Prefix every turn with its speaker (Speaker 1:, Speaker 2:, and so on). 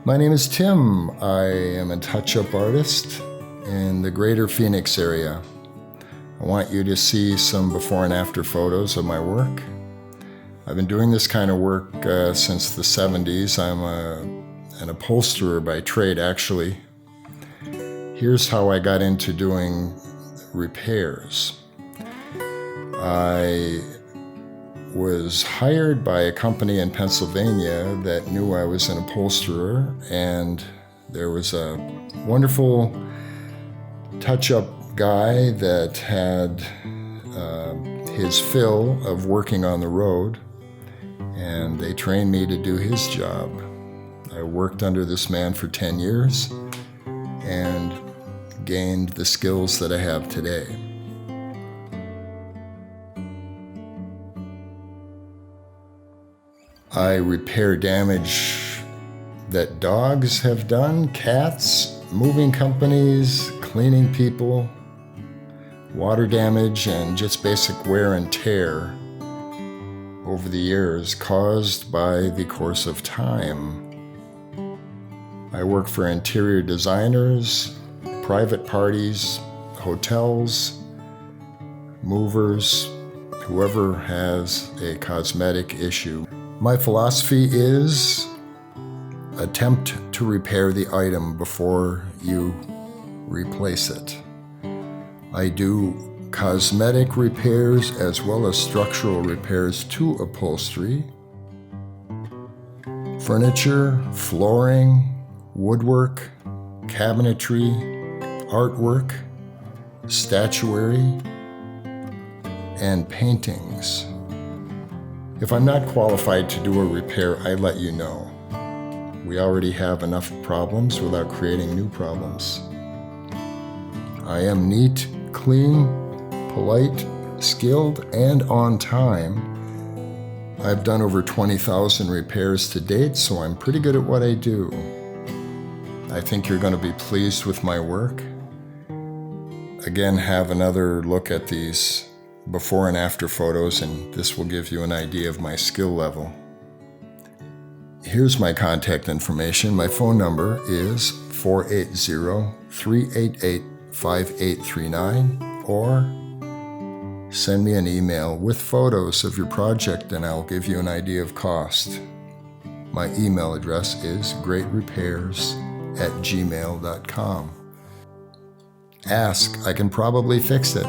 Speaker 1: My name is Tim. I am a touch-up artist in the greater Phoenix area. I want you to see some before and after photos of my work. I've been doing this kind of work since the 70s. I'm an upholsterer by trade, actually. Here's how I got into doing repairs. I was hired by a company in Pennsylvania that knew I was an upholsterer, and there was a wonderful touch-up guy that had his fill of working on the road, and they trained me to do his job. I worked under this man for 10 years and gained the skills that I have today. I repair damage that dogs have done, cats, moving companies, cleaning people, water damage, and just basic wear and tear over the years caused by the course of time. I work for interior designers, private parties, hotels, movers, whoever has a cosmetic issue. My philosophy is attempt to repair the item before you replace it. I do cosmetic repairs as well as structural repairs to upholstery, furniture, flooring, woodwork, cabinetry, artwork, statuary, and paintings. If I'm not qualified to do a repair, I let you know. We already have enough problems without creating new problems. I am neat, clean, polite, skilled, and on time. I've done over 20,000 repairs to date, so I'm pretty good at what I do. I think you're going to be pleased with my work. Again, have another look at these before and after photos, and this will give you an idea of my skill level. Here's my contact information. My phone number is 480-388-5839, or send me an email with photos of your project and I'll give you an idea of cost. My email address is greatrepairs@gmail.com. Ask, I can probably fix it.